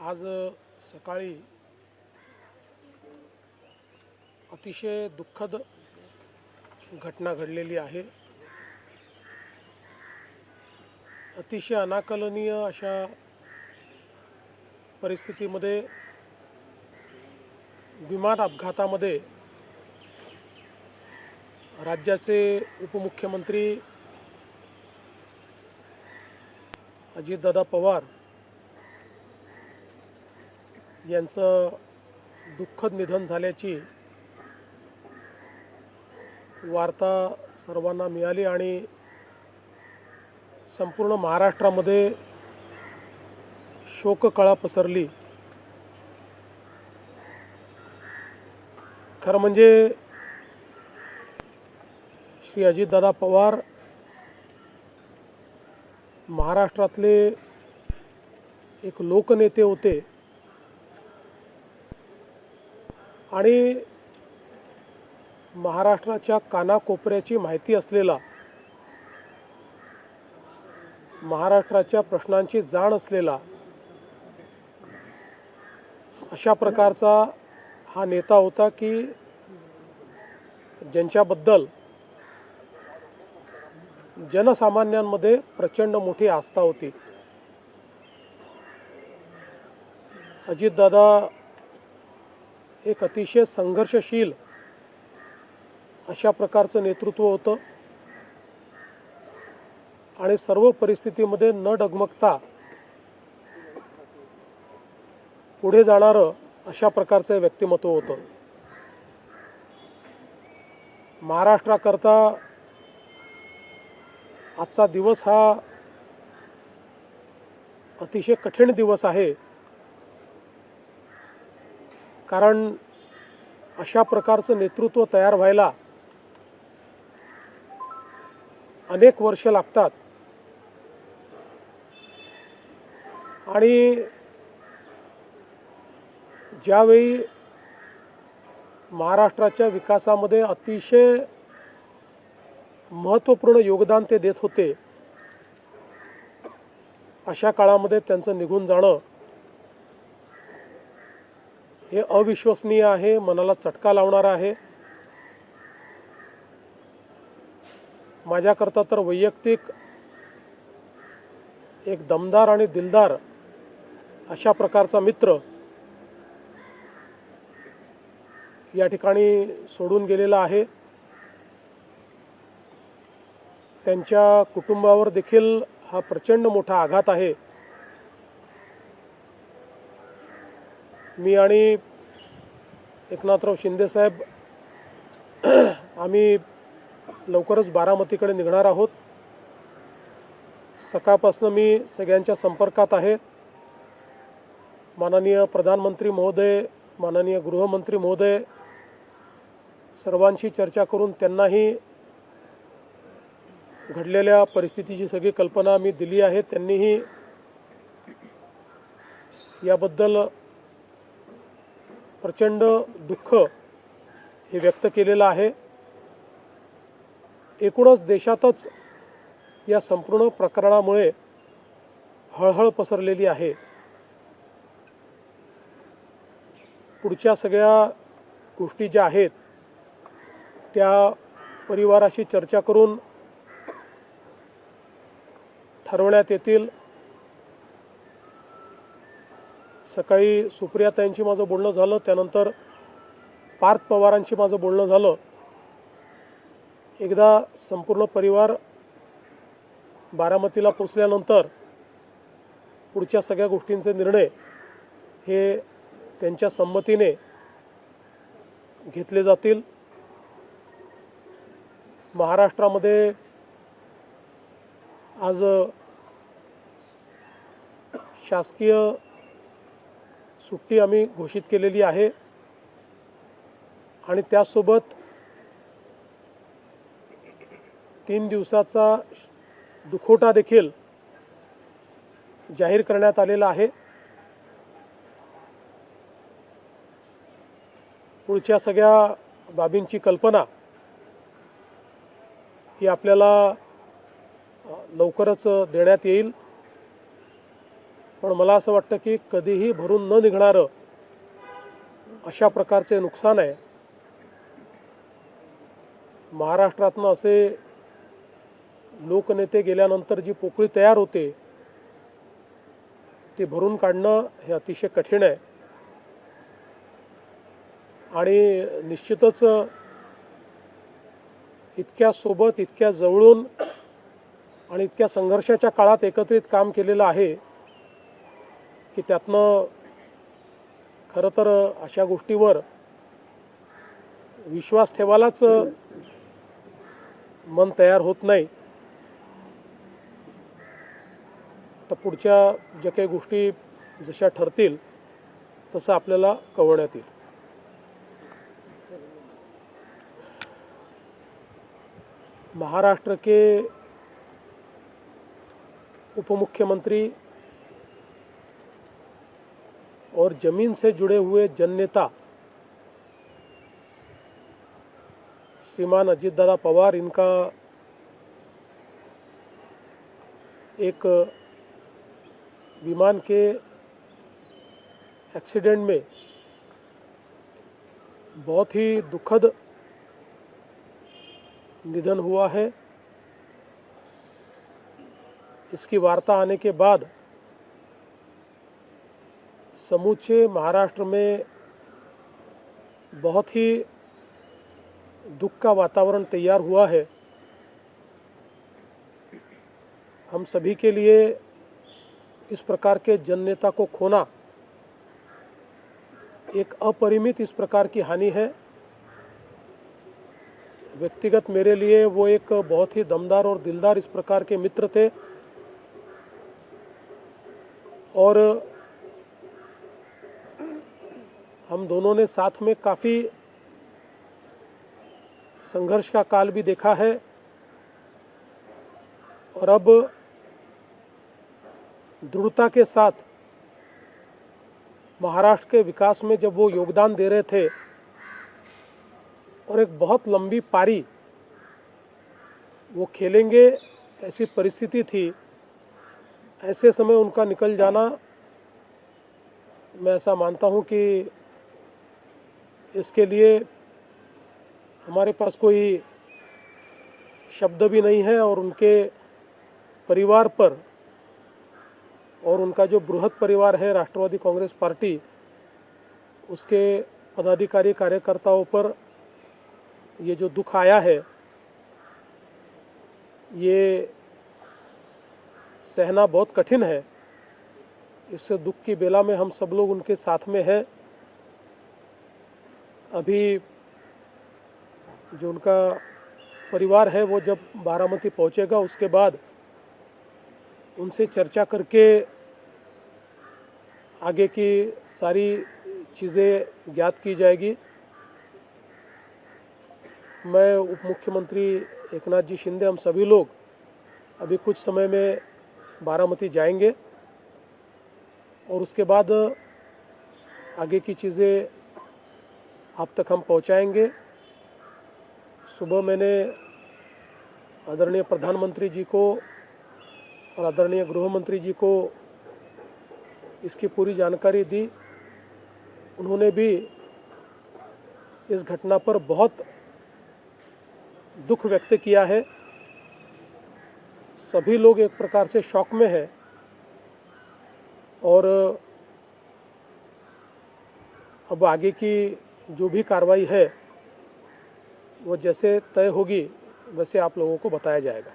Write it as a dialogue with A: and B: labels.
A: आज सकाळी अतिशय दुःखद घटना घडलेली आहे। अतिशय अनाकलनीय अशा परिस्थितीमध्ये विमान अपघातामध्ये राज्याचे उपमुख्यमंत्री अजितदादा पवार यांचं दुःखद निधन झाल्याची वार्ता सर्वांना मिळाली आणि संपूर्ण महाराष्ट्रामध्ये शोककळा पसरली। खरं म्हणजे श्री अजितदादा पवार महाराष्ट्रातले एक लोकनेते होते आणि महाराष्ट्राच्या कानाकोपऱ्याची माहिती असलेला, महाराष्ट्राच्या प्रश्नांची जाण असलेला अशा प्रकारचा हा नेता होता की ज्यांच्याबद्दल जनसामान्यांमध्ये प्रचंड मोठी आस्था होती। अजितदादा एक अतिशय संघर्षशील अशा प्रकारचं नेतृत्व होतं आणि सर्व परिस्थितीमध्ये न डगमगता पुढे जाणारं अशा प्रकारचं व्यक्तिमत्व होतं। महाराष्ट्राकरता आजचा दिवस हा अतिशय कठीण दिवस आहे, कारण अशा प्रकारचं नेतृत्व तयार व्हायला अनेक वर्ष लागतात आणि ज्यावेळी महाराष्ट्राच्या विकासामध्ये अतिशय महत्त्वपूर्ण योगदान ते देत होते, अशा काळामध्ये त्यांचं निघून जाणं हे अविश्वसनीय आहे, मनाला चटका लावणारं आहे। माझ्याकरता तर वैयक्तिक एक दमदार आणि दिलदार अशा प्रकारचा मित्र या ठिकाणी सोडून गेलेला आहे। त्यांच्या कुटुंबावर देखील हा प्रचंड मोठा आघात आहे। मी आणि एकनाथराव शिंदे साहेब आम्ही लवकरच बारामतीकडे निघणार आहोत। सकाळपासून मी सगळ्यांच्या संपर्कात आहे। माननीय प्रधानमंत्री महोदय, माननीय गृहमंत्री महोदय सर्वांशी चर्चा करून त्यांनाही घडलेल्या परिस्थितीची सगळी कल्पना मी दिली आहे। त्यांनीही याबद्दल प्रचंड दुःख हे व्यक्त केलेलं आहे। एकूणच देशातच या संपूर्ण प्रकरणामुळे हळहळ पसरलेली आहे। पुढच्या सगळ्या गोष्टी ज्या आहेत त्या परिवाराशी चर्चा करून ठरवण्यात येतील। सकाळी सुप्रियाताईंशी माझं बोलणं झालं, त्यानंतर पार्थ पवारांशी माझं बोलणं झालं। एकदा संपूर्ण परिवार बारामतीला पोचल्यानंतर पुढच्या सगळ्या गोष्टींचे निर्णय हे त्यांच्या संमतीने घेतले जातील। महाराष्ट्रामध्ये आज शासकीय सुट्टी आम्ही घोषित केलेली आहे आणि त्यासोबत 3 दिवसाचा दुखवटा देखील जाहीर करण्यात आलेला आहे। पुढच्या सगळ्या बाबींची कल्पना ही आपल्याला लवकरच देण्यात येईल। पण मला असं वाटतं की कधीही भरून न निघणारं अशा प्रकारचे नुकसान आहे. महाराष्ट्रातनं असे लोकनेते गेल्यानंतर जी पोकळी तयार होते ती भरून काढणं हे अतिशय कठीण आहे. आणि निश्चितच इतक्या सोबत, इतक्या जवळून आणि इतक्या संघर्षाच्या काळात एकत्रित काम केलेलं आहे की त्यातनं खरं तर अशा गोष्टीवर विश्वास ठेवायलाच मन तयार होत नाही. तर पुढच्या ज्या काही गोष्टी जशा ठरतील तसं आपल्याला कळवण्यात येईल. महाराष्ट्र के उप मुख्यमंत्री और जमीन से जुड़े हुए जननेता श्रीमान अजित दादा पवार, इनका एक विमान के एक्सीडेंट में बहुत ही दुखद निधन हुआ है. इसकी वार्ता आने के बाद समूचे महाराष्ट्र में बहुत ही दुख का वातावरण तैयार हुआ है. हम सभी के लिए इस प्रकार के जननेता को खोना एक अपरिमित इस प्रकार की हानि है. व्यक्तिगत मेरे लिए वो एक बहुत ही दमदार और दिलदार इस प्रकार के मित्र थे और हम दोनों ने साथ में काफ़ी संघर्ष का काल भी देखा है. और अब दृढ़ता के साथ महाराष्ट्र के विकास में जब वो योगदान दे रहे थे और एक बहुत लंबी पारी वो खेलेंगे ऐसी परिस्थिति थी, ऐसे समय उनका निकल जाना, मैं ऐसा मानता हूँ कि इसके लिए हमारे पास कोई शब्द भी नहीं है. और उनके परिवार पर और उनका जो बृहद परिवार है राष्ट्रवादी कांग्रेस पार्टी, उसके पदाधिकारी कार्यकर्ताओं पर ये जो दुख आया है ये सहना बहुत कठिन है. इस दुख की बेला में हम सब लोग उनके साथ में हैं. अभी जो उनका परिवार है वो जब बारामती पहुंचेगा उसके बाद उनसे चर्चा करके आगे की सारी चीज़ें ज्ञात की जाएगी. मैं उप मुख्यमंत्री एकनाथ जी शिंदे, हम सभी लोग अभी कुछ समय में बारामती जाएंगे और उसके बाद आगे की चीज़ें आप तक हम पहुंचाएंगे. सुबह मैंने आदरणीय प्रधानमंत्री जी को और आदरणीय गृह मंत्री जी को इसकी पूरी जानकारी दी. उन्होंने भी इस घटना पर बहुत दुख व्यक्त किया है. सभी लोग एक प्रकार से शॉक में हैं और अब आगे की जो भी कार्रवाई है वो जैसे तय होगी वैसे आप लोगों को बताया जाएगा.